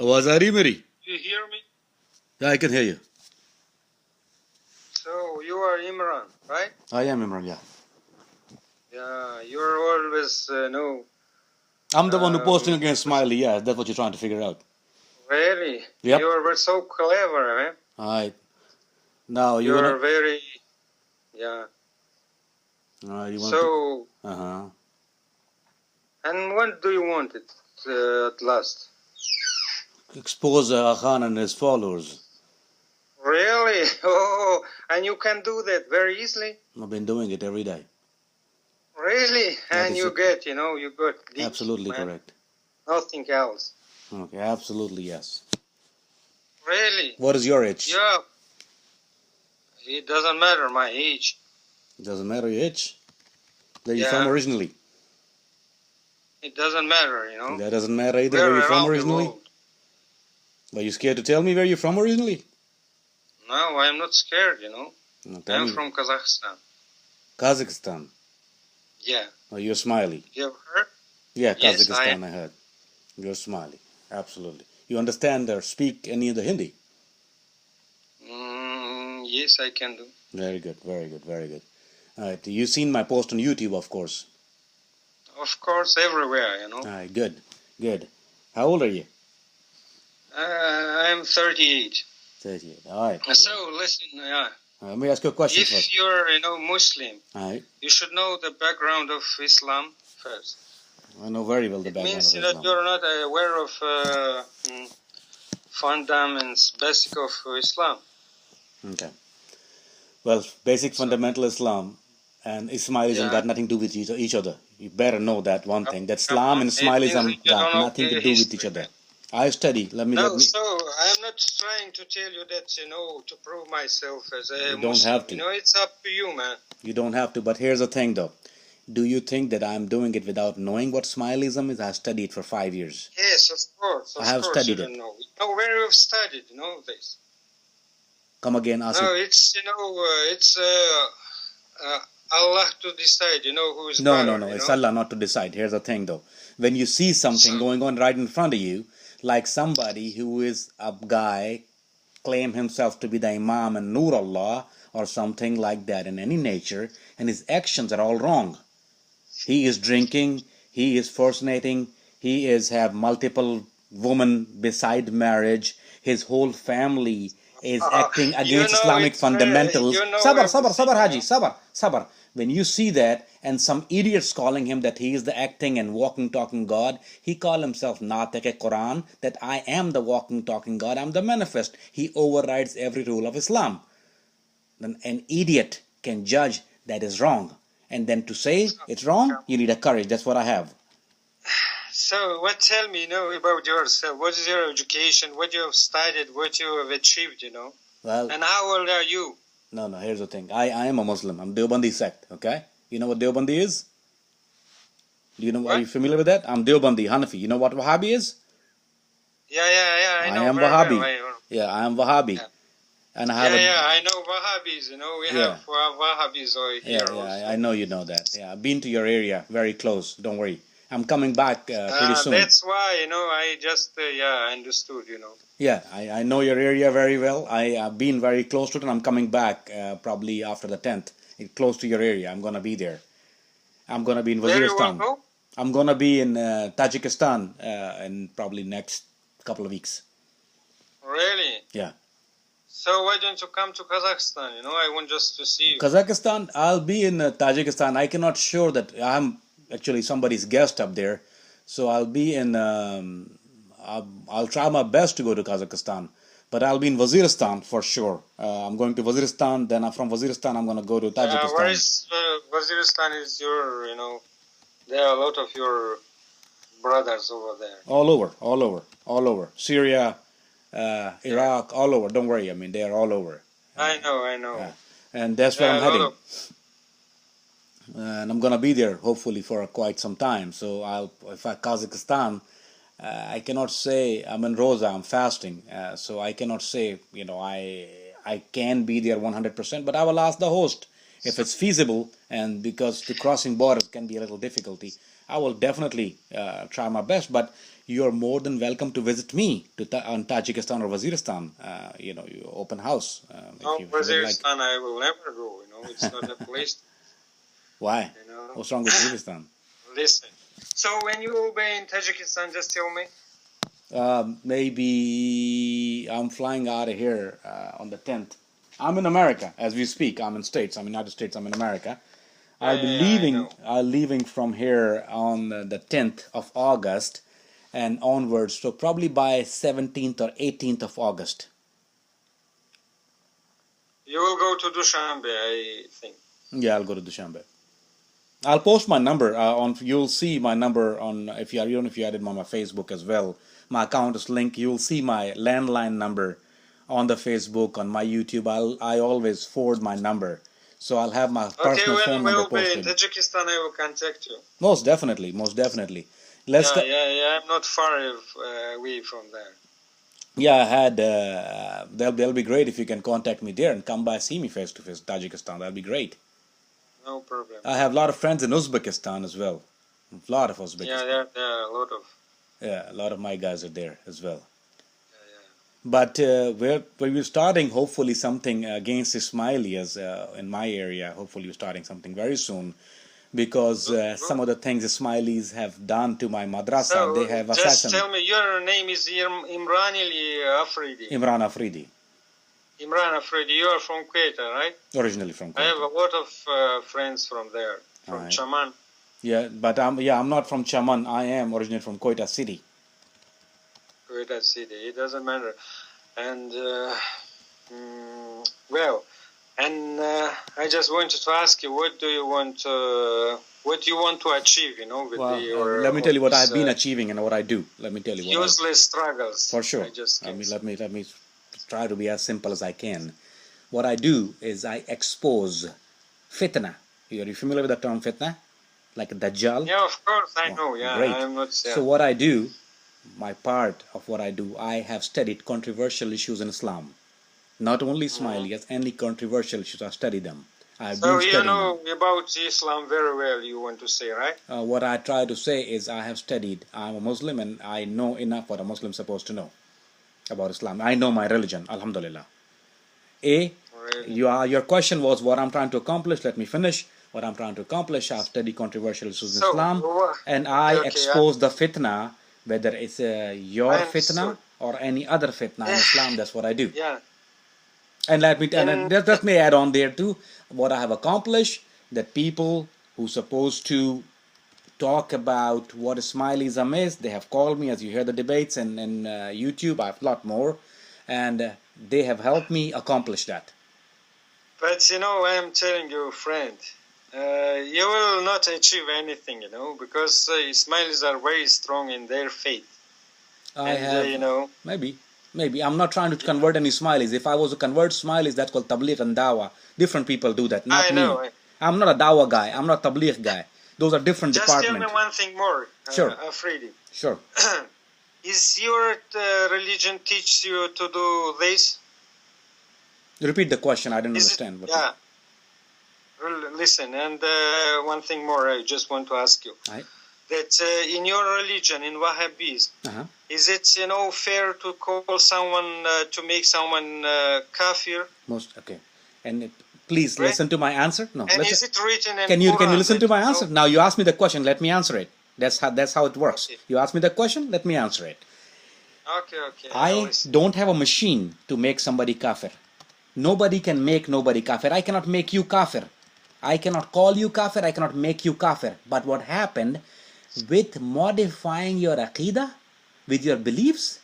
आवाज आ रही है मेरी? You hear me? Yeah, I can hear you. So you are Imran, right? I am Imran, yeah. Yeah, you're always I'm the one who posting against Ismaili, yeah, that's what you're trying to figure out. Really? Yep. You're so clever, man. Alright. Now you You're wanna... very, yeah. you wanna... So, Uh-huh. and when do you want it at last? Expose Aga Khani and his followers. Really? Oh, and you can do that very easily? I've been doing it every day. Really? That And is you it. get, you got deep, Absolutely man. correct. Nothing else. Okay, absolutely yes. Really? What is your age? Yeah. It doesn't matter my age. Doesn't matter your age. Where you Yeah. from originally? It doesn't matter, That doesn't matter either. We're Where you from around the originally? world. Are you scared to tell me where you're from originally? No, I'm not scared, No, tell I'm me. from Kazakhstan. Kazakhstan. Yeah. Oh, you're Ismaili. You ever heard? Yeah, Yes, Kazakhstan, I heard. You're Ismaili. Absolutely. You understand or speak any of the Hindi? Yes, I can do. Very good, very good, very good. All right. You've seen my post on YouTube, of course. Of course, everywhere, All right, good, good. How old are you? I'm 38. 38. All right. So, listen, Let me ask you a question if first. you're, Muslim, All right. you should know the background of Islam first. I know very well the It background means of that Islam. you're not aware of fundamentals, basic of Islam. Okay. Well, basic fundamental Islam and Ismailism Yeah. got nothing to do with each other. You better know that one thing. That Islam and Ismailism It means you got don't know nothing to the do with history, each other. man. I study. Let me. So I'm not trying to tell you that, to prove myself as a You Muslim. don't have to. It's up to you, man. You don't have to. But here's the thing, though. Do you think that I'm doing it without knowing what Ismailism is? I studied for 5 years. Yes, of course. I have studied it. Where you've studied, this. Come again, Asif. No, it's Allah to decide, who is No, better, it's Allah not to decide. Here's the thing, though. When you see something going on right in front of you, like somebody who is a guy, claim himself to be the Imam and NOOR Allah, or something like that in any nature, and his actions are all wrong. He is drinking, he is fornicating, he is have multiple women beside marriage, his whole family is acting against Islamic fundamentals. Sabar, Haji, sabar. When you see that, and some idiots calling him that he is the acting and walking, talking God, he call himself Natek Quran, that I am the walking, talking God, I'm the manifest. He overrides every rule of Islam. Then an idiot can judge that is wrong. And then to say it's wrong, you need a courage. That's what I have. So, tell me, about yourself? What is your education? What you have studied? What you have achieved, Well, and how old are you? No, here's the thing. I am a Muslim. I'm Deobandi sect, okay? You know what Deobandi is? Do you know? Are you familiar with that? I'm Deobandi, Hanafi. You know what Wahhabi is? Yeah, I know. I am Wahhabi. Yeah, I am Wahhabi. Yeah. And I have I know Wahhabis, we have Wahhabis over here. I know you know that. Yeah, I've been to your area, very close. Don't worry. I'm coming back pretty soon. That's why, I just, understood, Yeah, I know your area very well. I have been very close to it, and I'm coming back probably after the 10th. It's close to your area. I'm going to be there. I'm going to be in Waziristan. I'm going to be in Tajikistan in probably next couple of weeks. Really? Yeah. So why don't you come to Kazakhstan? I want just to see you. Kazakhstan, I'll be in Tajikistan. I cannot sure that I'm actually somebody's guest up there. So I'll be in, I'll try my best to go to Kazakhstan. But I'll be in Waziristan for sure. I'm going to Waziristan, then from Waziristan I'm going to go to Tajikistan. Where is Waziristan is your, there are a lot of your brothers over there. All over. Syria, Iraq, all over. Don't worry, I mean, they are all over. I know. And that's where I'm heading. And I'm going to be there, hopefully, for quite some time. So if I Kazakhstan, I cannot say I'm in Rosa, I'm fasting. So I cannot say, I can be there 100%. But I will ask the host if it's feasible, and because the crossing borders can be a little difficulty, I will definitely try my best. But you're more than welcome to visit me on Tajikistan or Waziristan. You open house. No, if you would like. Waziristan, I will never go. It's not a place. Why? What's wrong with Waziristan? Listen. So when you will be in Tajikistan, just tell me. Maybe I'm flying out of here on the 10th. I'm in America as we speak. I'm in States. I'm in United States. I'm in America. I'll be leaving from here on the 10th of August and onwards. So probably by 17th or 18th of August. You will go to Dushanbe, I think. Yeah, I'll go to Dushanbe. I'll post my number on. You'll see my number on if you added me on my Facebook as well. My account is linked. You'll see my landline number on the Facebook, on my YouTube. I always forward my number, so I'll have my personal phone number posted. Okay, when we'll be in Tajikistan, I will contact you. Most definitely. I'm not far away from there. Yeah, I had. That'll be great if you can contact me there and come by see me face to face. Tajikistan, that'll be great. No problem. I have a lot of friends in Uzbekistan as well. A lot of Uzbekistan. Yeah, there are a lot of. Yeah, a lot of my guys are there as well. But we're starting hopefully something against Ismaili in my area. Hopefully we're starting something very soon, because some of the things Ismailis have done to my madrasa, so they have just assassinated. Tell me, your name is Imran Afridi. Imran Afridi. Imran Afridi, you are from Quetta, right? Originally from Quetta. I have a lot of friends from there, from Chaman. Yeah, but I'm not from Chaman. I am originally from Quetta City. Quetta City, it doesn't matter. And I just wanted to ask you, what do you want to achieve? With let me tell you what I've been achieving and what I do. Let me tell you what useless struggles. For sure. Let me try to be as simple as I can. What I do is I expose fitna. Are you familiar with the term fitna? Like Dajjal? Yeah, of course, I know. Yeah, great. I'm not. Yeah. So what I do, my part of what I do, I have studied controversial issues in Islam. Not only Ismaili, any controversial issues, I study them. So you know about Islam very well, you want to say, right? What I try to say is I have studied. I'm a Muslim and I know enough what a Muslim is supposed to know about Islam. I know my religion, alhamdulillah. Your question was what I'm trying to accomplish. Let me finish. What I'm trying to accomplish, I've studied controversial issues in Islam, and I expose the fitna, whether it's your fitna or any other fitna in Islam. That's what I do. Yeah. And let me add on there too, what I have accomplished, that people who supposed to talk about what Ismailism is, they have called me, as you hear the debates and YouTube. I have a lot more, and they have helped me accomplish that. But I'm telling you, friend, you will not achieve anything, because Ismailis are very strong in their faith. Maybe. I'm not trying to convert any Ismailis. If I was to convert Ismailis, that's called tabligh and dawah. Different people do that, not me. I'm not a dawah guy. I'm not a tabligh guy. Those are different departments. Just tell me one thing more, Sure. Afridi. Sure. Is your religion teach you to do this? Repeat the question. I didn't understand. Yeah. Listen, and one thing more I just want to ask you. That in your religion, in Wahhabism, is it fair to call someone, to make someone kafir? Okay. And please listen to my answer. No. And is it written in Can you Quran listen to my answer? Now you asked me the question. Let me answer it. That's how it works. Okay. You asked me the question. Let me answer it. Okay. I don't have a machine to make somebody kafir. Nobody can make nobody kafir. I cannot make you kafir. I cannot call you kafir. I cannot make you kafir. But what happened with modifying your aqidah, with your beliefs,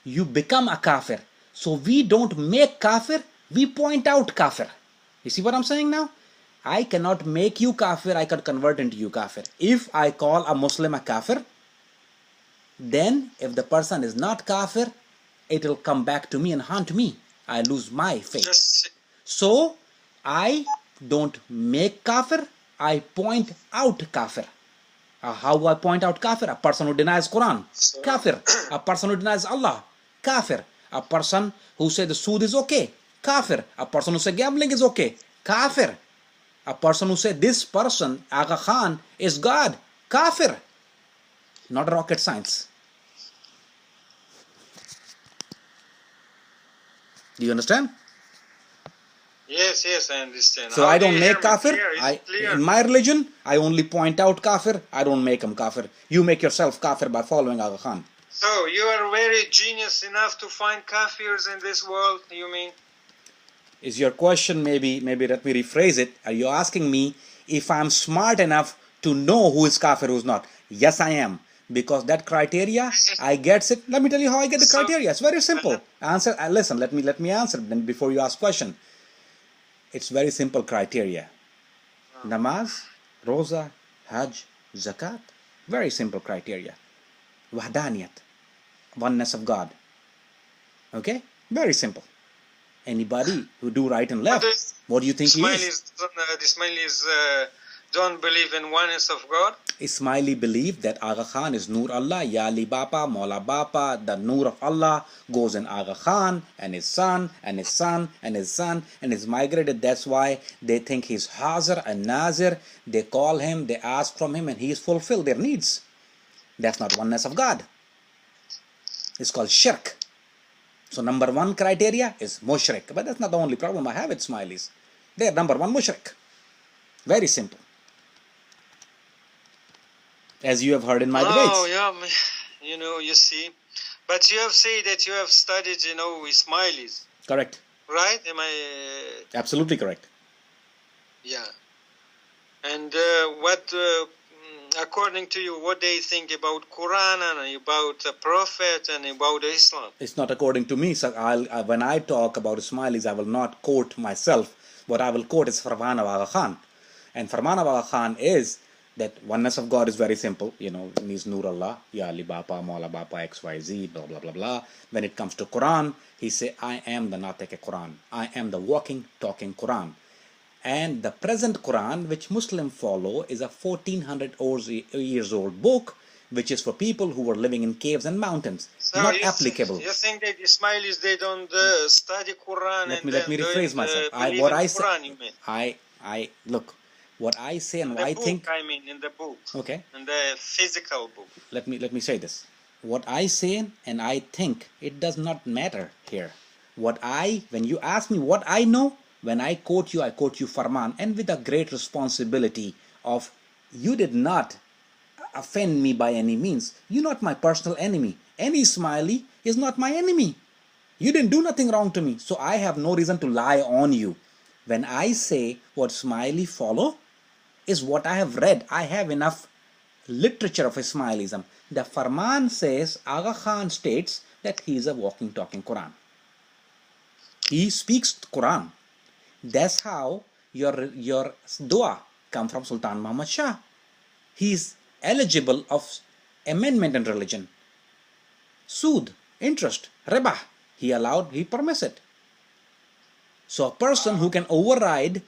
you become a kafir. So we don't make kafir. We point out kafir. You see what I'm saying now? I cannot make you kafir. I can convert into you kafir. If I call a Muslim a kafir, then if the person is not kafir, it will come back to me and haunt me. I lose my faith. So I don't make kafir. I point out kafir. How do I point out kafir? A person who denies Quran, kafir. A person who denies Allah, kafir. A person who says the sood is okay, kafir. A person who says gambling is okay, kafir. A person who said this person, Aga Khan, is God. Kafir. Not rocket science. Do you understand? Yes, yes, I understand. So How I do don't you make hear me? kafir. Clear? Is it clear? In my religion, I only point out kafir. I don't make them kafir. You make yourself kafir by following Aga Khan. So you are very genius enough to find kafirs in this world, you mean? Is your question, maybe let me rephrase it. Are you asking me if I'm smart enough to know who is kafir, who's not? Yes, I am. Because that criteria, I get it. Let me tell you how I get the criteria. It's very simple. Answer. Listen. Let me answer. Then before you ask question, it's very simple criteria. Namaz, roza, hajj, zakat. Very simple criteria. Wahdaniyat, oneness of God. Okay, very simple. Anybody who do right and left, what do you think he is? The Ismailis don't believe in oneness of God. Ismaili believe that Aga Khan is Noor Allah, Ya Ali Bapa, Maula Bapa. The Noor of Allah goes in Aga Khan and his son and his son and his son and is migrated. That's why they think he's Hazir and Nazir. They call him, they ask from him, and he is fulfilled their needs. That's not oneness of God. It's called shirk. So number one criteria is mushrik. But that's not the only problem I have with Ismailis. They're number one mushrik. Very simple. As you have heard in my debates. Oh, yeah, you see. But you have said that you have studied, Ismailis. Correct. Right? Am I... Absolutely correct. Yeah. And what, according to you, what they think about Quran and about the Prophet and about Islam? It's not according to me. So when I talk about Ismailis, I will not quote myself. What I will quote is Farman of Aga Khan. And Farman of Aga Khan is that oneness of God is very simple. Means Noor Allah, Ya Ali Bapa, Maula Bapa, XYZ, blah, blah, blah, blah. When it comes to Quran, he say, I am the Nateke Quran. I am the walking, talking Quran. And the present Quran, which Muslims follow, is a 1400 years old book, which is for people who were living in caves and mountains. So not applicable. You think that Ismailis, they don't study Quran? Let me rephrase myself. Look, what I say and what I think. I mean, in the book. Okay. In the physical book. Let me say this. What I say and I think, it does not matter here. When you ask me what I know, when I quote you Farman, and with a great responsibility of, you did not offend me by any means. You're not my personal enemy. Any Ismaili is not my enemy. You didn't do nothing wrong to me, so I have no reason to lie on you. When I say what Ismaili follow is what I have read. I have enough literature of Ismailism. The Farman says, Aga Khan states that he is a walking, talking Quran. He speaks Quran. That's how your dua come from Sultan Muhammad Shah. He is eligible of amendment in religion. Sood, interest, riba. He permits it. So a person who can override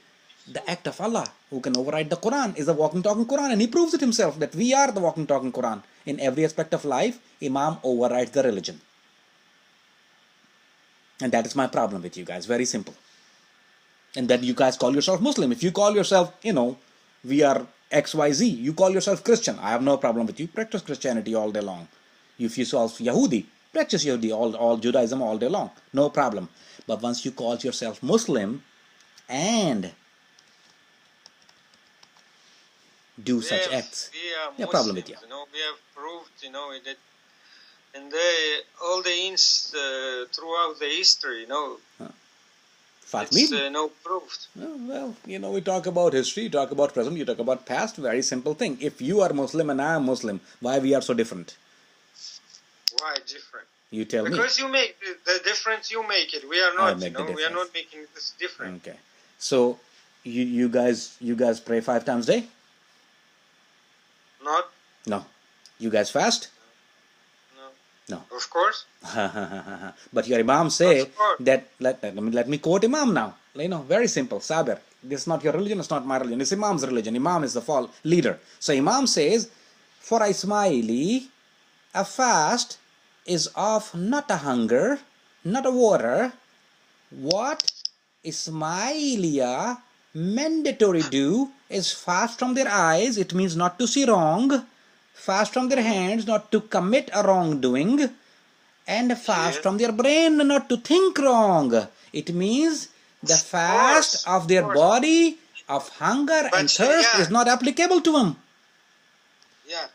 the act of Allah, who can override the Quran, is a walking, talking Quran. And he proves it himself that we are the walking, talking Quran. In every aspect of life, Imam overrides the religion. And that is my problem with you guys. Very simple. And then you guys call yourself Muslim. If you call yourself, we are XYZ, you call yourself Christian, I have no problem with you. Practice Christianity all day long. If you call Yahudi, practice Yahudi, all Judaism all day long. No problem. But once you call yourself Muslim and do such acts, no problem with you. We have proved, that and all the throughout the history, it's no proof. Well, we talk about history, you talk about present, you talk about past. Very simple thing. If you are Muslim and I am Muslim, why we are so different? Why different? You tell me. Because you make the difference. You make it. We are not. We are not making this different. Okay. So you guys pray 5 times a day? Not. No. You guys fast? No. Of course. But your Imam say that, let me quote Imam now. Very simple. Sabir. This is not your religion, it's not my religion. It's Imam's religion. Imam is the leader. So Imam says, for Ismaili, a fast is of not a hunger, not a water. What? Ismailia Mandatory do is fast from their eyes, it means not to see wrong. Fast from their hands, not to commit a wrongdoing. And fast from their brain, not to think wrong. It means the fast of their body, of hunger and thirst is not applicable to them. Yeah.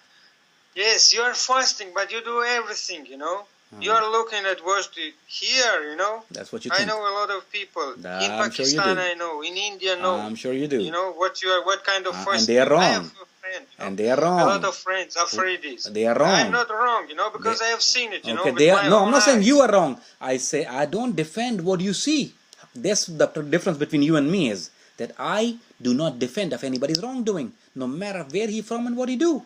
Yes, you are fasting, but you do everything, you know. You are looking at what here, you know. That's what you think. I know a lot of people. In Pakistan, I know. In India, no. I'm sure you do. You know what kind of fasting. And they are wrong. I have a friend, you know? And they are wrong. A lot of friends, Afridis. They are wrong. I'm not wrong, you know, because I have seen it, you know. No, I'm not saying you are wrong. I say I don't defend what you see. That's the difference between you and me is that I do not defend of anybody's wrongdoing, no matter where he's from and what he do.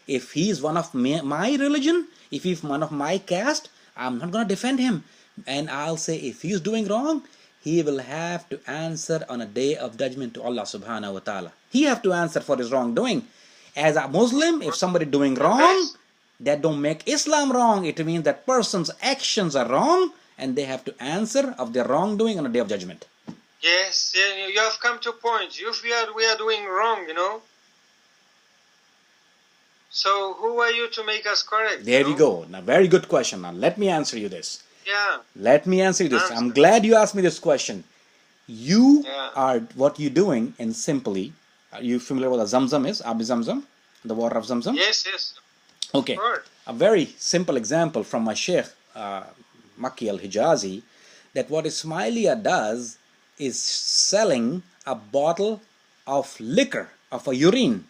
If he's one of my religion, if he's one of my caste, I'm not going to defend him. And I'll say if he's doing wrong, he will have to answer on a day of judgment to Allah subhanahu wa ta'ala. He have to answer for his wrongdoing. As a Muslim, if somebody doing wrong, that don't make Islam wrong. It means that person's actions are wrong and they have to answer of their wrongdoing on a day of judgment. Yes, you have come to a point. If we are doing wrong, you know. So who are you to make us correct? There you go. Now, very good question. Now, let me answer you this. Yeah. Let me answer you this. I'm glad you asked me this question. You are, what you're doing, and simply, are you familiar with what a Zamzam is? Abi Zamzam? The water of Zamzam? Yes, yes. Okay. Sure. A very simple example from my Sheikh, Makki al-Hijazi, that what Ismaili does is selling a bottle of liquor, of a urine,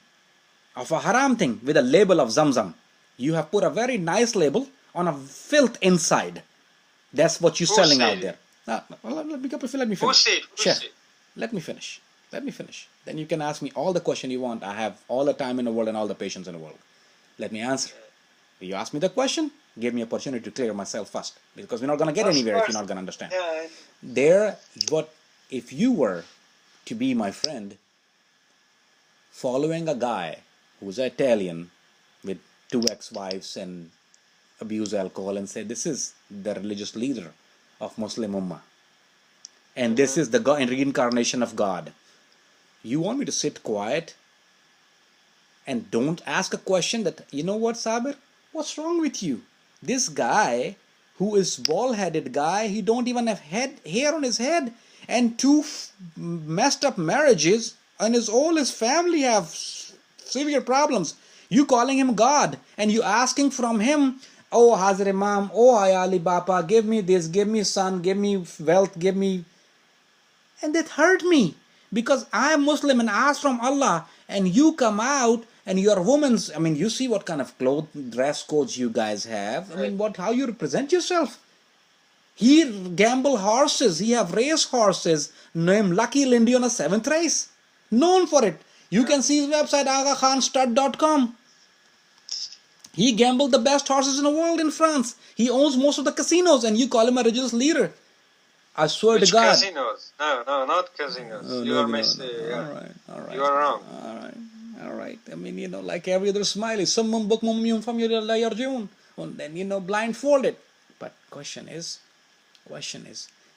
of a haram thing with a label of Zamzam. You have put a very nice label on a filth inside. That's what you're selling out there. Let me finish. Who said? Let me finish. Then you can ask me all the question you want. I have all the time in the world and all the patience in the world. Let me answer. You ask me the question, give me opportunity to clear myself first. Because we're not going to get anywhere if you're not going to understand. If you were to be my friend, following a guy who's Italian with 2 ex-wives and abuse alcohol and say this is the religious leader of Muslim Ummah and this is the reincarnation of God. You want me to sit quiet and don't ask a question that, you know what, Sabir, what's wrong with you? This guy who is bald-headed guy, he don't even have hair on his head and 2 messed up marriages and all his family have severe problems. You calling him God and you asking from him, oh Hazrat Imam, oh Ayali Bapa, give me this, give me son, give me wealth, give me. And that hurt me because I am Muslim and ask from Allah and you come out and your woman's, I mean, you see what kind of dress codes you guys have. I mean, how you represent yourself. He gamble horses, he have race horses named Lucky Lindy on a 7th race. Known for it. You can see his website agakhanstud.com. He gambled the best horses in the world in France. He owns most of the casinos and you call him a religious leader. I swear to God. Casinos? No, not casinos. Oh, you are All right. You are wrong. All right. I mean, you know, like every other Ismaili, someone book mum from your yarjun. And then, you know, blindfolded. But question is,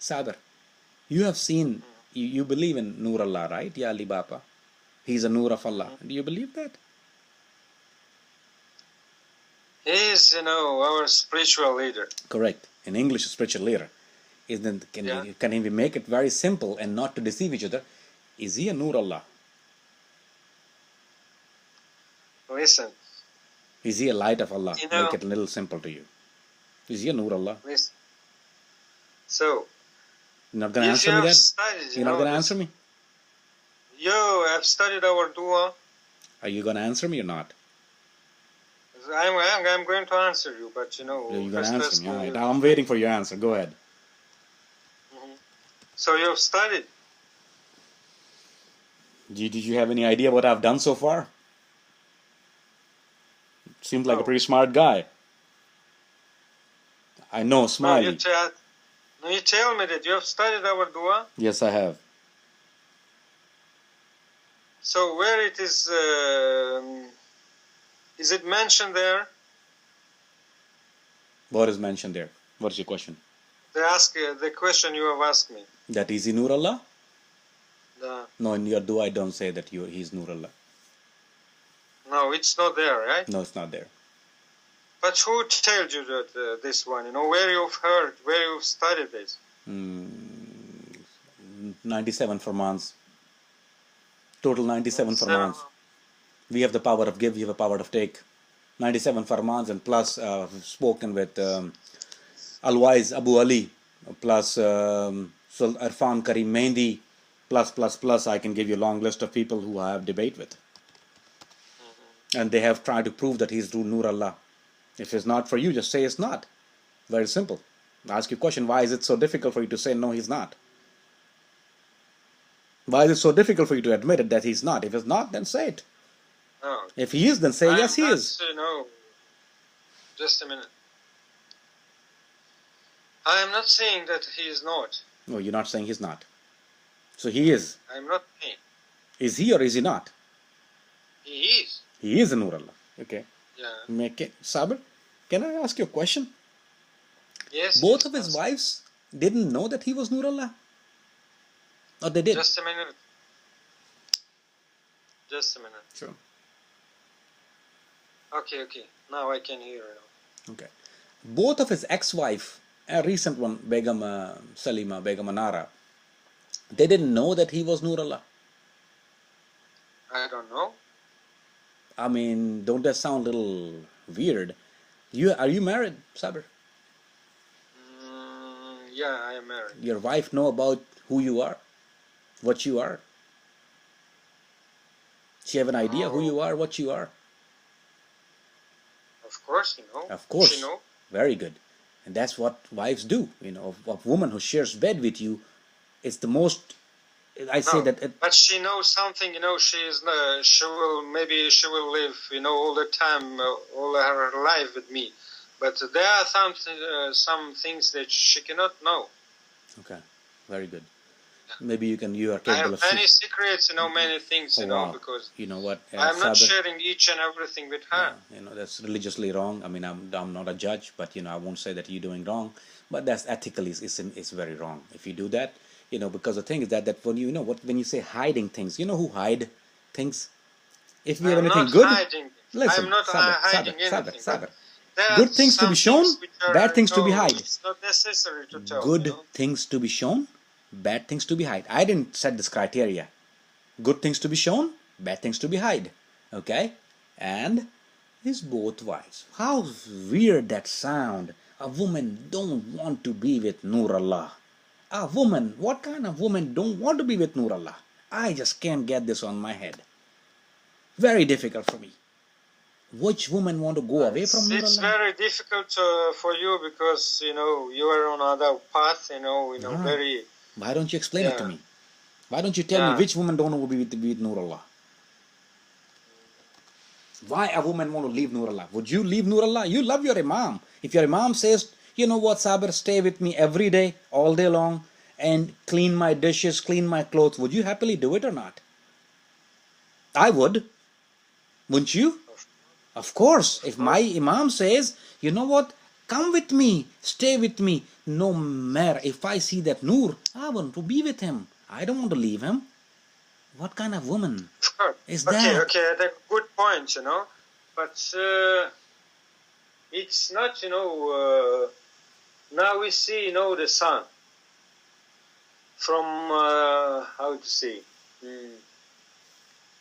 Sabir, you have seen, you believe in Noor Allah, right? Ya Ali Bapa. He's a Noor of Allah. Do you believe that? He is, you know, our spiritual leader. Correct. In English, spiritual leader. Can we make it very simple and not to deceive each other? Is he a Noor Allah? Listen. Is he a light of Allah? You know, make it a little simple to you. Is he a Noor Allah? Listen. So, you're not going to answer me that? You're not going to answer me? You have studied our dua. Are you going to answer me or not? I'm going to answer you, but you know... You're going to answer me, all right. I'm waiting for your answer. Go ahead. So you've studied? Did you have any idea what I've done so far? Seems like a pretty smart guy. I know, Ismaili. You tell me that you have studied our dua? Yes, I have. So where it is it mentioned there? What is mentioned there? What is your question? The question you have asked me. That is he Noor Allah? No, in your dua, I don't say that he's Noor Allah. No, it's not there, right? No, it's not there. But who told you that this one? You know, where you've heard, where you've studied this? 97 Farmans. Total 97 Farmans. We have the power of give, we have the power of take. 97 Farmans, and plus spoken with Al-Wais Abu Ali, plus Irfan Karim Mehndi, plus. I can give you a long list of people who I have debate with. And they have tried to prove that he's Noor Allah. If it's not for you, just say it's not. Very simple. I ask you a question, why is it so difficult for you to say no, he's not? Why is it so difficult for you to admit it that he's not? If it's not, then say it. No. If he is, then say yes, he is. No. Just a minute. I am not saying that he is not. No, you're not saying he's not. So he is. I'm not saying. Is he or is he not? He is. He is a Noor Allah. Okay. Yeah. Sabir, can I ask you a question? Yes. Both of his wives didn't know that he was Noor Allah? Or they did? Just a minute. Just a minute. Sure. Okay. Now I can hear you. Okay. Both of his ex-wife, a recent one, Begum Salima, Begum Anara, they didn't know that he was Noor Allah? I don't know. I mean, don't that sound a little weird? Are you married, Sabir? Yeah, I am married. Your wife know about who you are? What you are? She have an idea who you are, what you are? Of course, you know. Of course. She know. Very good. And that's what wives do. You know, a woman who shares bed with you is the most... But she knows something, you know, she will live, you know, all the time, all her life with me. But there are some things that she cannot know. Okay, very good. Maybe you are capable of... I have many secrets, you know, many things, you know, because... You know what? I'm not sharing each and everything with her. Yeah, you know, that's religiously wrong. I mean, I'm not a judge, but, you know, I won't say that you're doing wrong. But that's ethically, it's very wrong. If you do that, you know, because the thing is that when when you say hiding things, you know who hide things? If we have anything good, listen, I'm not hiding anything. Sabir. Good things to be shown, bad things to be hide. It's not necessary to tell. Good things to be shown, bad things to be hide. I didn't set this criteria. Good things to be shown, bad things to be hide. Okay? And his both wives. How weird that sound. A woman don't want to be with Noor Allah. A woman, what kind of woman don't want to be with Noor Allah? I just can't get this on my head. Very difficult for me. Which woman want to go away from Noor Allah? It's very difficult for you because, you know, you are on another path, you know, very... Why don't you explain it to me? Why don't you tell me which woman don't want to be with Noor Allah? Why a woman want to leave Noor Allah? Would you leave Noor Allah? You love your Imam. If your Imam says, you know what, Sabir, stay with me every day, all day long, and clean my dishes, clean my clothes, would you happily do it or not? I would. Wouldn't you? Of course. If my Imam says, you know what, come with me, stay with me, no matter if I see that Noor, I want to be with him. I don't want to leave him. What kind of woman is that? Okay, that's a good point, you know. But it's not, you know, now we see, you know, the sun from, how to say,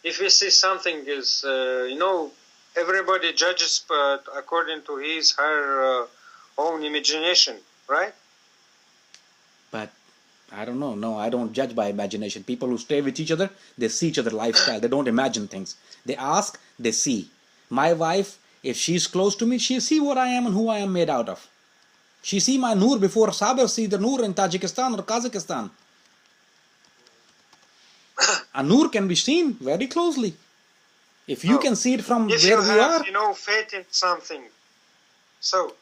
if we see something is, you know, everybody judges according to her own imagination, right? But I don't know. No, I don't judge by imagination. People who stay with each other, they see each other's lifestyle. They don't imagine things. They ask, they see. My wife, if she's close to me, she see what I am and who I am made out of. She see my Noor before Sabir see the Noor in Tajikistan or Kazakhstan. A Noor can be seen very closely. If you can see it from where you are. You know, faith in something. So,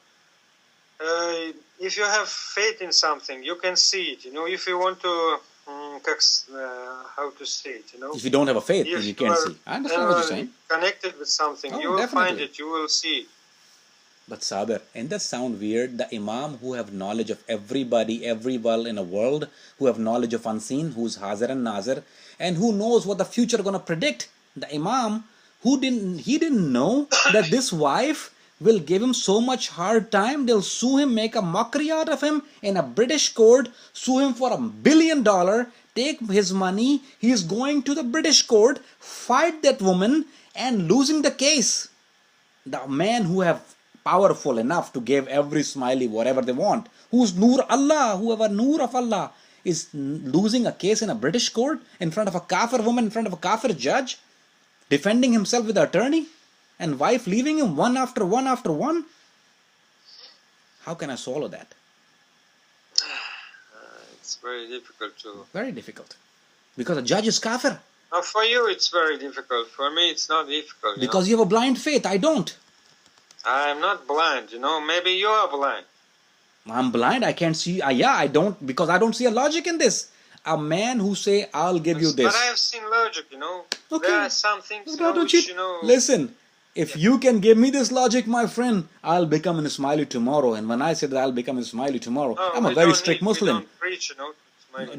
if you have faith in something, you can see it. You know, if you want to, how to say it, you know. If you don't have a faith, then you can't see. I understand what you're saying. Connected with something, you will find it, you will see it. But Sabir, ain't that sound weird? The Imam who have knowledge of everybody, every world in a world, who have knowledge of unseen, who's Hazir and Nazir, and who knows what the future gonna predict. The Imam, he didn't know that this wife will give him so much hard time. They'll sue him, make a mockery out of him in a British court, sue him for $1 billion, take his money. He's going to the British court, fight that woman, and losing the case. The man who have powerful enough to give every Ismaili whatever they want, who's Noor Allah, whoever Noor of Allah, is losing a case in a British court in front of a kafir woman, in front of a kafir judge, defending himself with an attorney, and wife leaving him one after one after one. How can I swallow that? It's very difficult to... Very difficult. Because a judge is kafir. Now for you it's very difficult. For me it's not difficult. Because you have a blind faith. I don't. I'm not blind, Maybe you are blind. I'm blind. I can't see. I don't. Because I don't see a logic in this. A man who say, I'll give you this. But I have seen logic, Okay. There are some things, Listen, if you can give me this logic, my friend, I'll become an Ismaili tomorrow. And when I say that I'll become an Ismaili tomorrow, I'm a very strict Muslim. Don't preach,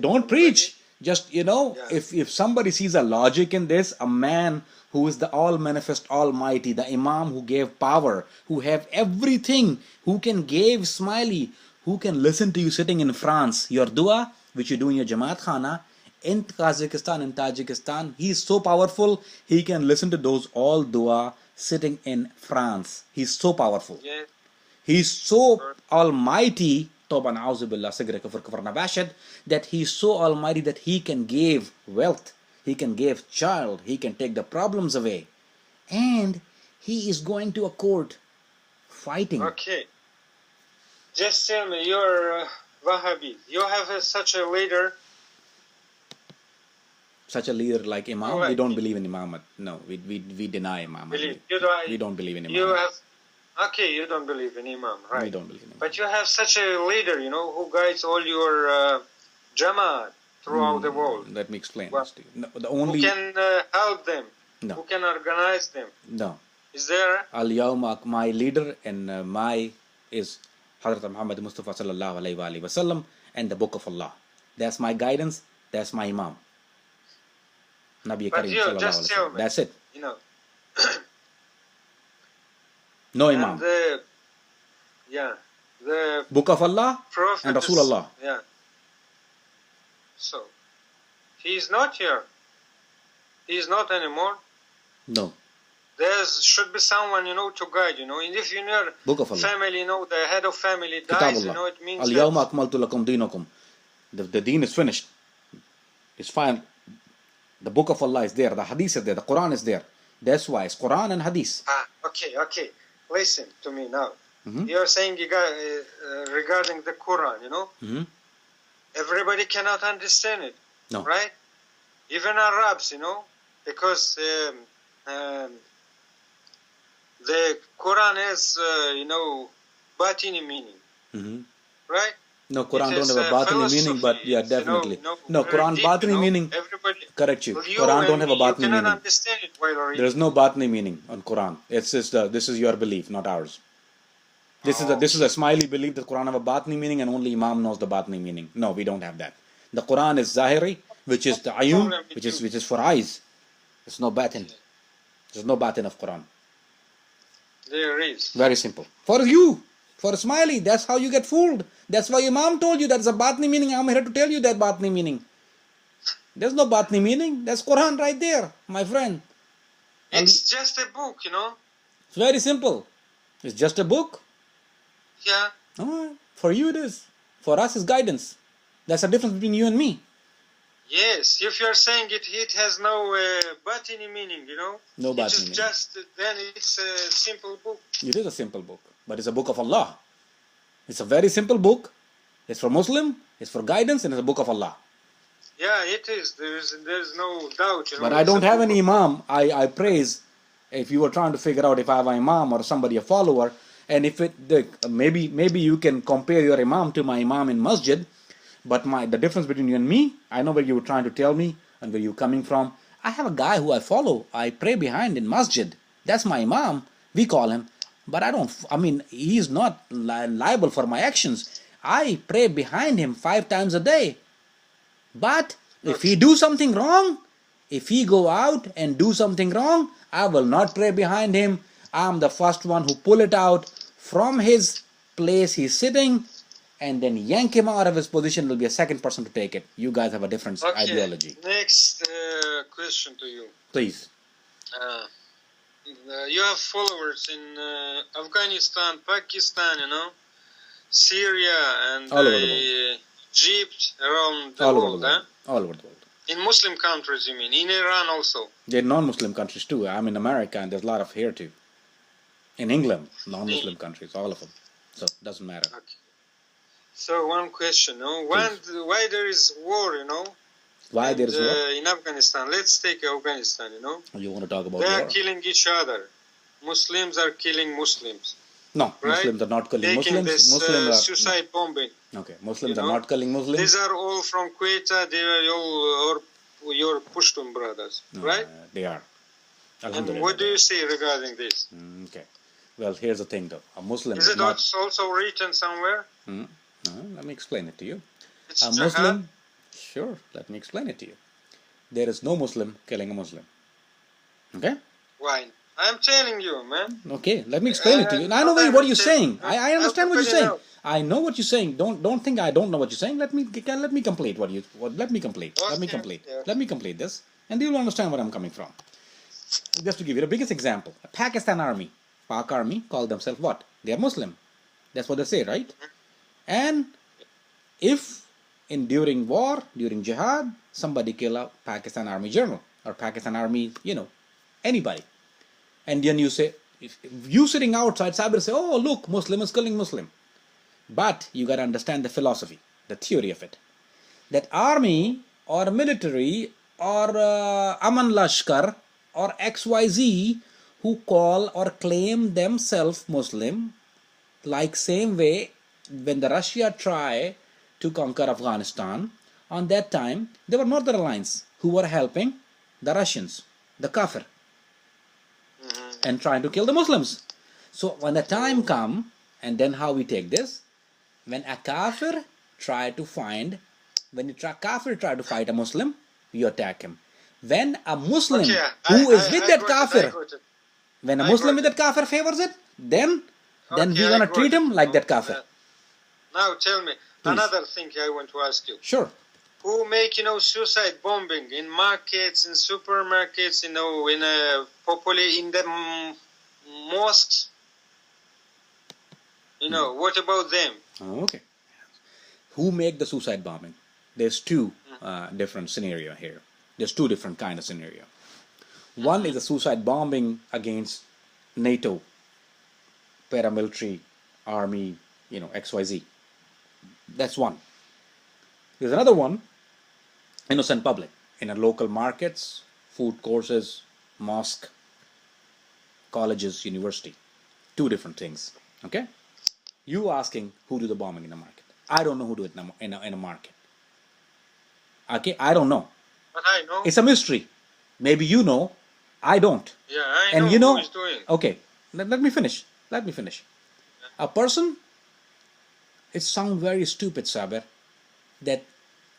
Don't preach. Just, if somebody sees a logic in this, a man who is the all-manifest Almighty, the Imam who gave power, who have everything, who can give Ismaili, who can listen to you sitting in France, your dua, which you do in your Jamaat Khana, in Kazakhstan, in Tajikistan, he is so powerful, he can listen to those all dua sitting in France. He's so powerful. Yeah. He's so almighty, that he's so almighty that he can give wealth, he can give child, he can take the problems away. And he is going to a court fighting. Okay. Just tell me, you're Wahhabi. You have such a leader. Such a leader like Imam? Right. We don't believe in Imam. No, we deny Imam. We don't believe in Imam. Okay, you don't believe in Imam, right? We don't believe in Imam. But you have such a leader, who guides all your Jamaat throughout the world. Let me explain Well, this to you. No, who can help them? No. Who can organize them? No. Is there? Al-Yawma, my leader and is Hazrat Muhammad Mustafa sallallahu alayhi wa sallam and the Book of Allah. That's my guidance. That's my Imam. Nabi But Karim you sallallahu just alayhi wa tell sallam. me. That's it. No, No Imam. And the Book of Allah Prophet and Rasulullah. Yeah. So, he is not here. He is not anymore. No. There should be someone, to guide, And if in your Book of Allah. family, the head of family dies, it means Al-Yawma akmaltu lakum dinakum. The deen is finished. It's fine. The Book of Allah is there. The Hadith is there. The Quran is there. That's why it's Quran and Hadith. Okay. Listen to me now. You're saying regarding the Quran, everybody cannot understand it. No. Right? Even Arabs, because the Quran has, batini meaning. Right? No, Quran don't have a batini meaning, but yeah, definitely. No, Quran batini meaning. Correct you. Quran don't have a batini meaning. Understand it while reading. There is no batini meaning on Quran. It's just this is your belief, not ours. This is a Ismaili belief that Quran have a batini meaning and only Imam knows the batini meaning. No, we don't have that. The Quran is Zahiri, which is the ayun, which is for eyes. There's no batin. There's no batin of Quran. There is. Very simple. For you, for Ismaili, that's how you get fooled. That's why Imam told you that's a batni meaning. I'm here to tell you that batni meaning. There's no batni meaning. That's Quran right there, my friend. It's just a book, It's very simple. It's just a book. Yeah. For you it is. For us it's guidance. That's the difference between you and me. Yes, if you're saying it has no batini meaning, No batini it's meaning. Then it's a simple book. It is a simple book, but it's a book of Allah. It's a very simple book. It's for Muslim, it's for guidance, and it's a book of Allah. Yeah, it is. There's no doubt. But I don't have any Imam. I praise, if you were trying to figure out if I have an Imam or somebody, a follower, and if maybe you can compare your Imam to my Imam in Masjid, but the difference between you and me, I know where you were trying to tell me and where you're coming from. I have a guy who I follow. I pray behind in Masjid. That's my Imam. We call him. But he's not liable for my actions. I pray behind him 5 times a day. But if he do something wrong, If he go out and do something wrong, I will not pray behind him. I'm the first one who pull it out from his place he's sitting and then yank him out of his position. Will be a second person to take it. You guys have a different ideology. Next question to you. Please. You have followers in Afghanistan, Pakistan, Syria, and Egypt, around the world. All over the world. In Muslim countries, you mean? In Iran also? They're non-Muslim countries too. I'm in America and there's a lot of here too. In England, non-Muslim countries, all of them. So it doesn't matter. Okay. So one question, why there is war, Why there is war? In Afghanistan. Let's take Afghanistan, You want to talk about They war? are killing each other. Muslims are killing Muslims. No, right? Muslims are not killing Muslims. This, Muslims are suicide bombing. Okay, Muslims are not killing Muslims. These are all from Quetta. They are all your Pushtun brothers, right? They are. And what do you say regarding this? Okay. Well, here's the thing though. A Muslim is it not also written somewhere? Let me explain it to you. It's a Muslim, sure, let me explain it to you. There is no Muslim killing a Muslim. Okay? Why? I'm telling you, man. Okay, let me explain it to you. I know what you're saying. I understand what you're saying. I know what you're saying. Don't think I don't know what you're saying. Let me complete let me complete. Okay. Let me complete this, and you'll understand where I'm coming from. Just to give you the biggest example, a Pakistan army, Pak army, call themselves what? They are Muslim. That's what they say, right? And if during war, during jihad, somebody kill a Pakistan army general or Pakistan army, anybody. And then you say, if you sitting outside, Sabir say, oh, look, Muslim is killing Muslim. But you got to understand the philosophy, the theory of it. That army or military or Aman Lashkar or XYZ who call or claim themselves Muslim, like same way when the Russia try to conquer Afghanistan, on that time, there were Northern Alliance who were helping the Russians, the Kafir, and trying to kill the Muslims. So when the time come, and then how we take this, when a Kafir try to fight a Muslim, you attack him. When a Muslim who is with that Kafir, when a Muslim with that Kafir favors it, then we're gonna treat him like that Kafir. Now tell me, another thing I want to ask you. Sure. Who make, suicide bombing in markets, in supermarkets, in the mosques? What about them? Okay. Who make the suicide bombing? There's two different scenario here. There's two different kind of scenario. One is a suicide bombing against NATO, paramilitary, army, XYZ. That's one. There's another one, innocent public, in a local markets, food courses, mosque, colleges, university. Two different things. Okay? You asking who do the bombing in the market. I don't know who do it in a market. Okay? I don't know. But I know. It's a mystery. Maybe you know. I don't. Yeah, I know who is doing. Okay. Let me finish. A person, it sounds very stupid, Sabir, that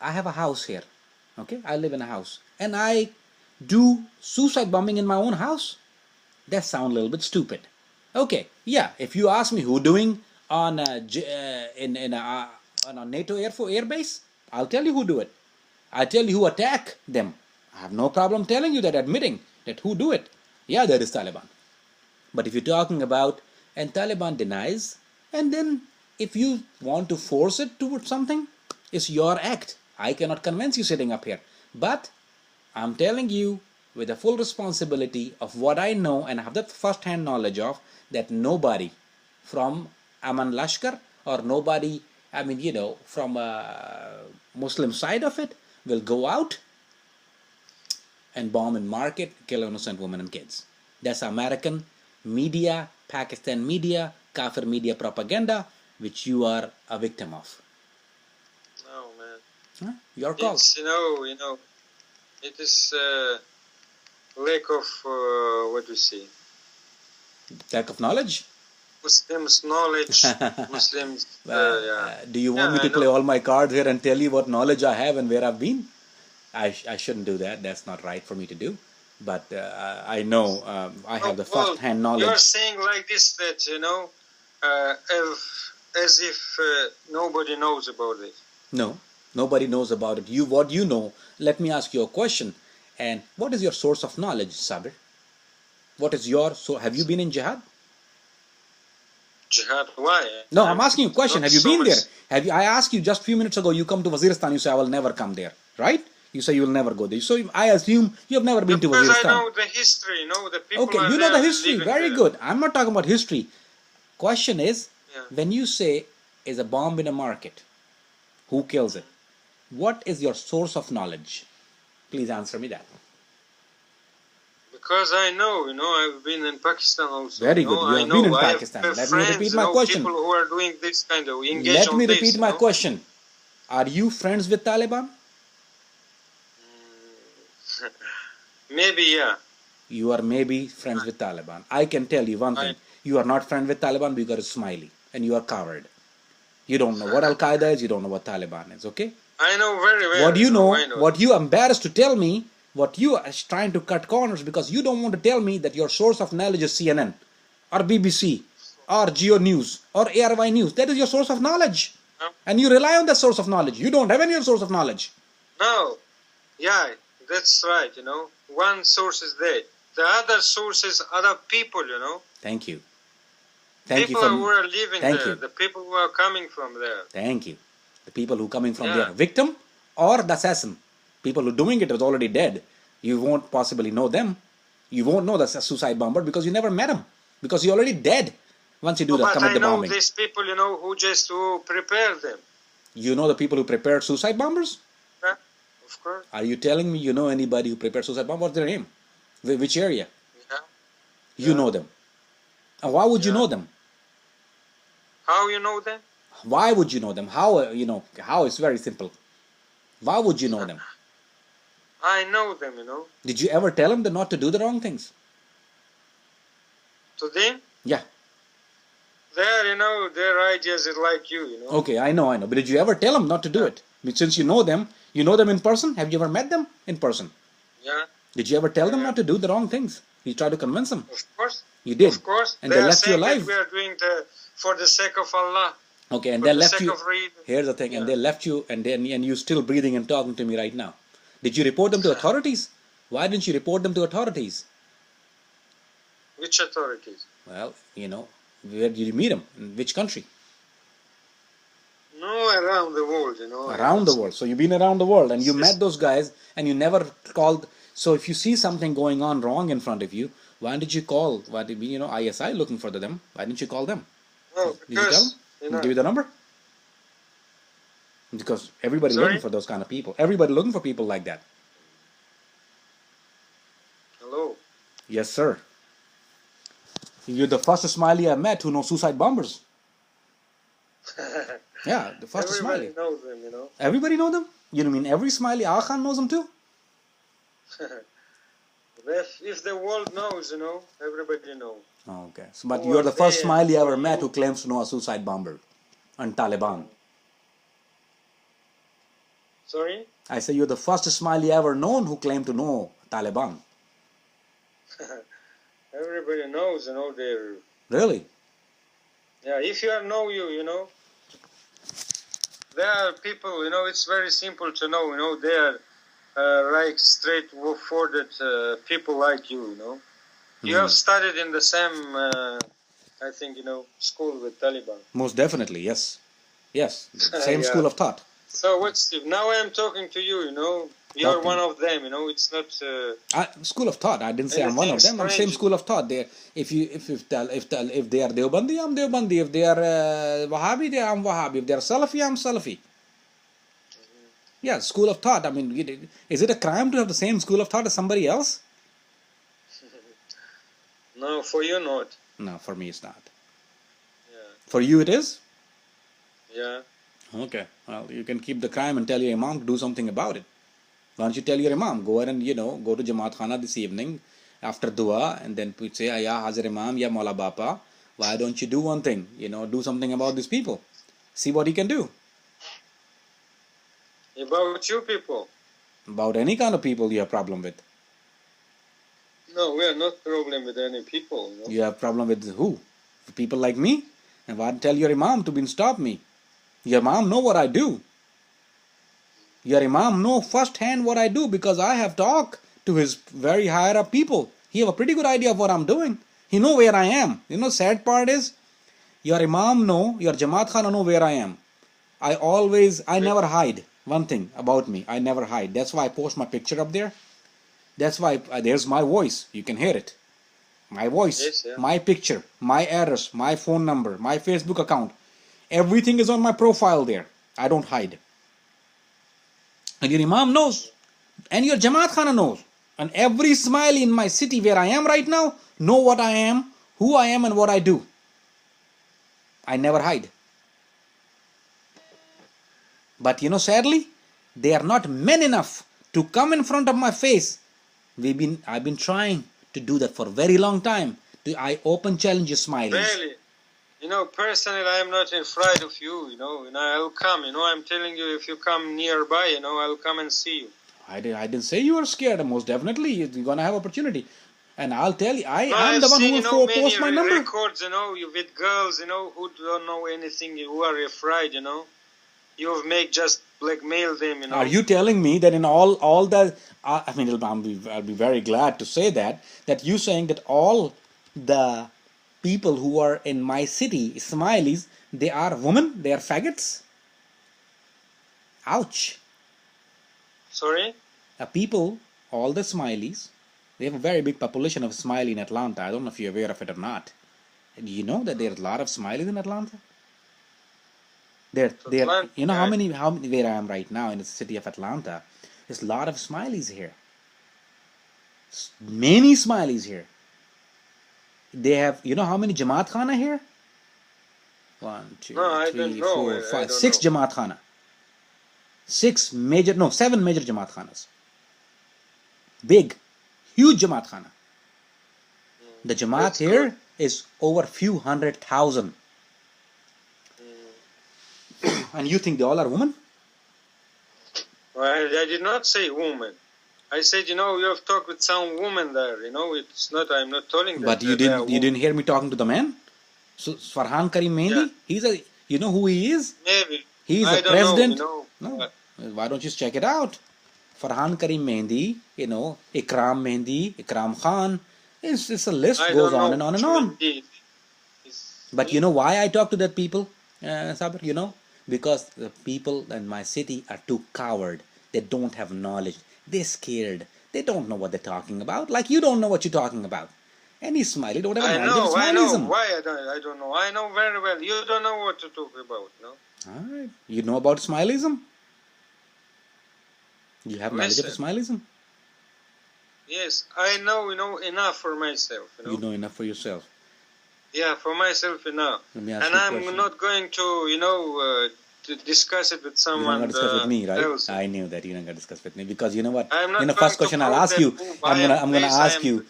I have a house here. Okay? I live in a house. And I do suicide bombing in my own house. That sounds a little bit stupid. Okay. Yeah. If you ask me who doing on a NATO air base, I'll tell you who do it. I'll tell you who attack them. I have no problem telling you that, admitting that who do it. Yeah, there is Taliban. But if you're talking about, and Taliban denies, and then if you want to force it towards something, it's your act. I cannot convince you sitting up here. But I'm telling you with the full responsibility of what I know and have the first-hand knowledge of, that nobody from Aman Lashkar or nobody, from a Muslim side of it will go out and bomb in market, kill innocent women and kids. That's American media, Pakistan media, Kafir media propaganda, which you are a victim of. No, man. Huh? Your call. It's, it is lack of, what do you say? Lack of knowledge? Muslims' knowledge. Muslims, Do you want me to play all my cards here and tell you what knowledge I have and where I've been? I shouldn't do that. That's not right for me to do. But I know I have the first-hand knowledge. You're saying like this that, you know, as if nobody knows about it. No, nobody knows about it. What you know, let me ask you a question. And what is your source of knowledge, Sabir? What is your, so have you been in jihad? Jihad, why? No, I'm asking you a question. Have you been there? I asked you just a few minutes ago, you come to Waziristan, you say, I will never come there, right? You say you will never go there. So I assume you have never been to Waziristan. Because I know the history, the people. Okay, you know the history. Very good. I'm not talking about history. Question is, when you say is a bomb in a market, who kills it? What is your source of knowledge? Please answer me that. Because I know, I've been in Pakistan also. Very good. You have been in Pakistan. Let me repeat my question. People who are doing this kind of engagement. Let me repeat my question. Are you friends with Taliban? Maybe, yeah. You are maybe friends with Taliban. I can tell you one thing. You are not friends with Taliban because you're Ismaili and you are coward. You don't know what Al-Qaeda is. You don't know what Taliban is, okay? I know very well. What you know, what you are embarrassed to tell me, what you are trying to cut corners because you don't want to tell me that your source of knowledge is CNN or BBC or Geo News or ARY News. That is your source of knowledge. And you rely on that source of knowledge. You don't have any other source of knowledge. No. Yeah, that's right, One source is there. The other source is other people, Thank you. People who are living there. The people who are coming from there. Thank you. The people who are coming from there. Victim or the assassin. People who are doing it is already dead. You won't possibly know them. You won't know the suicide bomber because you never met him. Because you're already dead once you do that, commit the bombing. But I know these people, who prepare them. You know the people who prepared suicide bombers? Yeah, of course. Are you telling me you know anybody who prepared suicide bombers? What's their name? Which area? Yeah. You know them. And why would you know them? How you know them? Why would you know them? How, how is very simple. Why would you know them? I know them, Did you ever tell them not to do the wrong things? To them? Yeah. Their ideas is like you, Okay, I know. But did you ever tell them not to do it? Since you know them in person? Have you ever met them in person? Yeah. Did you ever tell them not to do the wrong things? You tried to convince them? Of course. You did? Of course. And they left you alive? We are doing for the sake of Allah. Okay, and they left you. Here's the thing, and they left you, and you're still breathing and talking to me right now. Did you report them to authorities? Why didn't you report them to authorities? Which authorities? Well, where did you meet them? In which country? No, around the world, Around the world. So you've been around the world, and you met those guys, and you never called. So if you see something going on wrong in front of you, why did you call? Why did ISI looking for them? Why didn't you call them? No, did you tell them? Give you the number? Because everybody looking for those kind of people. Everybody looking for people like that. Hello. Yes, sir. You're the first Ismaili I met who knows suicide bombers. Yeah, the first Everybody Ismaili. knows them, Everybody know them? You mean every Ismaili Aga Khani knows them too? If the world knows, everybody knows. Oh, okay. So, but you're the first Ismaili I ever met who claims to know a suicide bomber and Taliban. Sorry? I say you're the first Ismaili ever known who claimed to know Taliban. Everybody knows, they're... Really? Yeah, if you know there are people, it's very simple to know, they are like straightforward people like you, You have studied in the same, I think, school with Taliban. Most definitely, yes. Yes, same school of thought. So now I am talking to you, You're one of them, it's not... school of thought, I didn't say I'm one of them, I'm same school of thought. If they are Deobandi, I'm Deobandi. If they are Wahhabi, I'm Wahhabi. If they are Salafi, I'm Salafi. Yeah, school of thought. I mean, is it a crime to have the same school of thought as somebody else? No, for you not. No, for me it's not. Yeah. For you it is? Yeah. Okay, well, you can keep the crime and tell your imam to do something about it. Why don't you tell your imam, go ahead and, go to Jamaat Khana this evening after dua and then say, Ya Hazir Imam, Ya Maula Bapa, why don't you do one thing, do something about these people. See what he can do. About you people? About any kind of people you have problem with. No, we are not problem with any people. No? You have problem with who? People like me? And why tell your imam to stop me? Your imam know what I do. Your imam know firsthand what I do because I have talked to his very higher up people. He have a pretty good idea of what I'm doing. He know where I am. You know, sad part is, your imam know, your Jamaat Khana know where I am. I never hide. One thing about me, I never hide. That's why I post my picture up there. That's why there's my voice. You can hear it. My voice, yes, yeah. My picture, my address, my phone number, my Facebook account. Everything is on my profile there. I don't hide. And your imam knows. And your Jamaat Khana knows. And every Ismaili in my city where I am right now know what I am, who I am, and what I do. I never hide. But you know, sadly, they are not men enough to come in front of my face. I've been trying to do that for a very long time. I open challenge Ismailis. Really? You know, personally, I am not afraid of you, you know, and I'll come, you know, I'm telling you, if you come nearby, you know, I'll come and see you. I didn't say you were scared. Most definitely, you're going to have opportunity. And I'll tell you, I'm the one who will post my number. Records, you know, with girls, you know, who don't know anything, who are afraid, you know. You've made just blackmail them, you know. Are you telling me that in all the, I mean, I'll be very glad to say that you saying that all the people who are in my city, Ismailis, they are women, they are faggots? Ouch. Sorry? People, all the Ismailis, they have a very big population of Ismaili in Atlanta. I don't know if you're aware of it or not. Do you know that there's a lot of Ismailis in Atlanta? You know how many where I am right now in the city of Atlanta, there's a lot of Ismailis here. Many Ismailis here. They have, you know how many Jamaat Khana here? 1, 2, 3, 4, 5, 6 Jamaat Khana. 7 major Jamaat Khanas. Big, huge Jamaat Khana. The Jamaat here is over few 100,000. And you think they all are women? Well, I did not say woman. I said, you know, you have talked with some woman there. You know, it's not. I'm not telling that. But you didn't hear me talking to the man. So Farhan Karim Mehndi, yeah. You know who he is? Maybe. He's a president. Know, you know. No. Why don't you check it out? Farhan Karim Mehndi, you know, Ikram Mehndi, Ikram Khan. It's a list goes on and on and on. But you know why I talk to that people, Sabir? You know, because the people in my city are too coward. They don't have knowledge. They're scared. They don't know what they're talking about. Like you don't know what you're talking about. Any Ismaili don't have a knowledge of Ismailism. I know. Why I don't know. I know very well. You don't know what to talk about, no? Alright. You know about Ismailism? You have knowledge of Ismailism? Yes, I know, enough for myself. You know enough for yourself? Yeah, for myself enough. And I'm not going to, to discuss it with someone. You're not going to discuss with me, right? Else. I knew that you're not going to discuss with me because you know what? I'm not first question I'll ask you. I'm gonna ask you.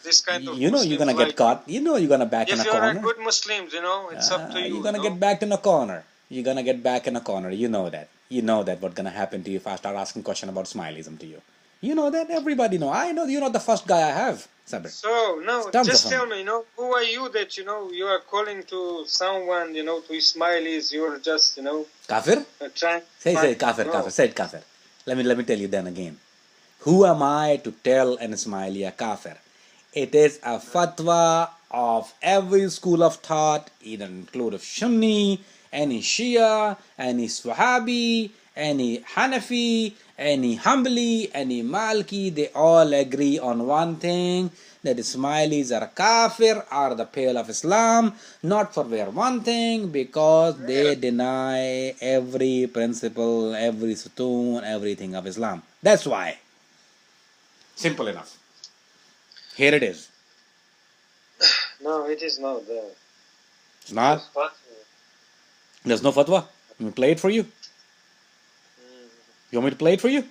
You know you're gonna get caught. You know you're gonna back in a corner. If you're a good Muslim, it's up to you. You're gonna get backed in a corner. You're gonna get back in a corner. You know that. You know that what's gonna happen to you if I start asking question about Ismailism to you. You know that. Everybody know. I know you're not the first guy I have, Sabir. So no, just tell me, who are you that you are calling to someone, to Ismailis? You're just, Kafir? Trying. Say kafir, no. Kafir. Say it kafir. Let me tell you then again. Who am I to tell an Ismaili a kafir? It is a fatwa of every school of thought, either include of Sunni, any Shia, any Swahabi, any Hanafi, any Hanbali, any Malki. They all agree on one thing, that Ismailis are kafir, are the pale of Islam, not for their one thing, because they deny every principle, every sutoon, everything of Islam. That's why. Simple enough. Here it is. No, it is not there. It's not? There's no fatwa? Let me play it for you. You want me to play it for you?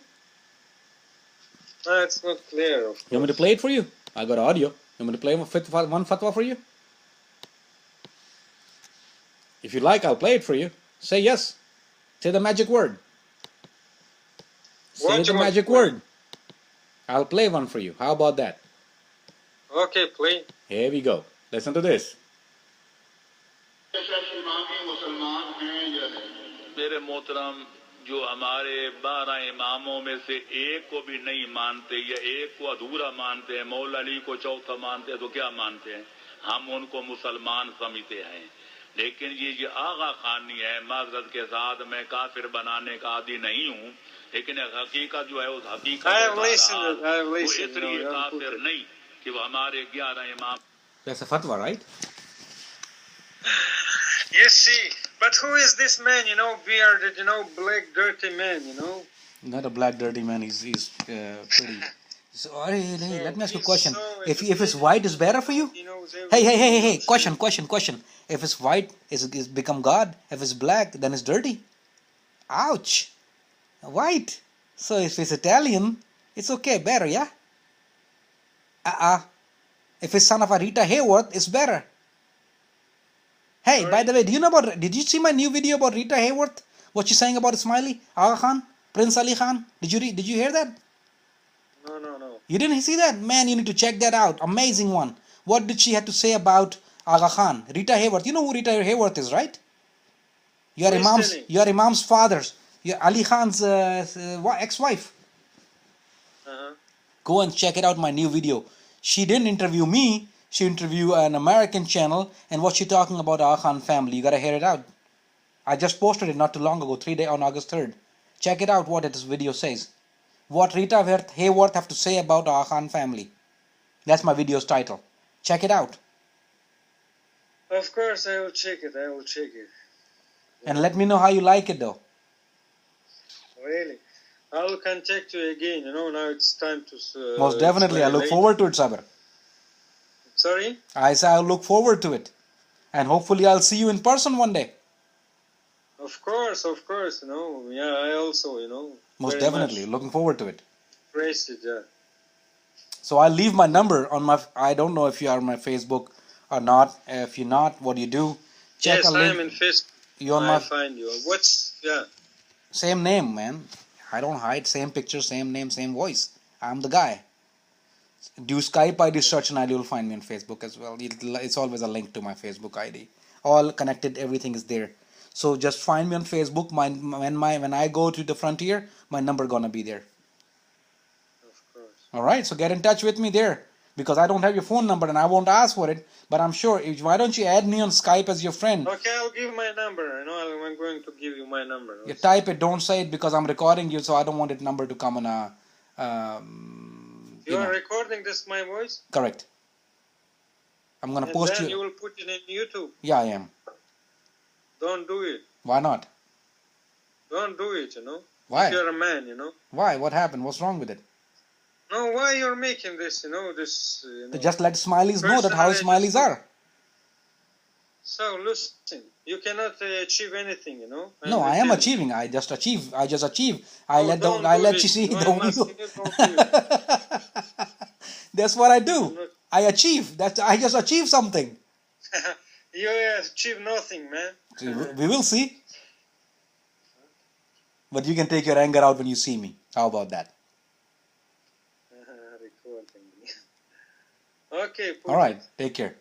No, it's not clear. Of course. You want me to play it for you? I got audio. You want me to play one fatwa for you? If you like, I'll play it for you. Say yes. Say the magic word. Say the magic word. I'll play one for you. How about that? Okay, play. Here we go. Listen to this. मेरे मोहतरम जो हमारे 12 इमामों में से एक को भी नहीं मानते या एक को अधूरा मानते हैं, मौला अली को चौथा मानते हैं, तो क्या मानते हैं? हम उनको मुसलमान समझते हैं। लेकिन ये आगा खानी है, माजरत के साथ मैं काफिर बनाने का आदी नहीं हूँ, लेकिन हकीकत जो है उस हकीकत वो इसलिए काफिर नहीं कि वो हमारे 11 इमाम। That's a fatwa, right? You see, but who is this man, bearded, black, dirty man, Not a black, dirty man. He's pretty. So, hey, let me ask you a question. If it's white, is better for you? Hey. Question. If it's white, is become God? If it's black, then it's dirty? Ouch. White. So if it's Italian, it's okay, better, yeah? If it's son of a Rita Hayworth, it's better. Hey, by the way, did you see my new video about Rita Hayworth? What she's saying about Ismaili, Aga Khan, Prince Ali Khan? Did you hear that? No. You didn't see that? Man, you need to check that out. Amazing one. What did she have to say about Aga Khan? Rita Hayworth. You know who Rita Hayworth is, right? Your Imam's father. Your Ali Khan's ex-wife. Go and check it out, my new video. She didn't interview me. She interviewed an American channel, and what she talking about Aga Khan family. You gotta hear it out. I just posted it not too long ago, 3 days on August 3rd. Check it out what this video says. What Rita Hayworth have to say about Aga Khan family. That's my video's title. Check it out. Of course, I will check it. And let me know how you like it, though. Really? I will contact you again. Now it's time to... Most definitely. I look forward to it, Sabir. Sorry? I say I'll look forward to it. And hopefully I'll see you in person one day. Of course. Yeah, I also, Most definitely. Looking forward to it. Praise it, yeah. So I'll leave my number on my... I don't know if you are on my Facebook or not. If you're not, what do you do? Check yes, I am in Facebook. I'll find you. Yeah. Same name, man. I don't hide. Same picture, same name, same voice. I'm the guy. Do Skype ID search and you'll find me on Facebook as well. It's always a link to my Facebook ID. All connected, everything is there. So just find me on Facebook. When I go to the frontier, my number gonna be there. Of course. Alright, so get in touch with me there. Because I don't have your phone number and I won't ask for it. But I'm sure, why don't you add me on Skype as your friend? Okay, I'll give my number. I'm going to give you my number. You type it, don't say it because I'm recording you, so I don't want that number to come on a... you are recording this, my voice? Correct. I'm going to post then you will put it in YouTube? Yeah, I am. Don't do it. Why not? Don't do it, Why? If you're a man, Why? What happened? What's wrong with it? No, why you're making this, Just let Ismailis know that how Ismailis are. So, listen, you cannot achieve anything, No, I am achieving. I just achieve. I let you see. That's what I do. I achieve. I just achieve something. You achieve nothing, man. We will see. But you can take your anger out when you see me. How about that? Okay. All right. Take care.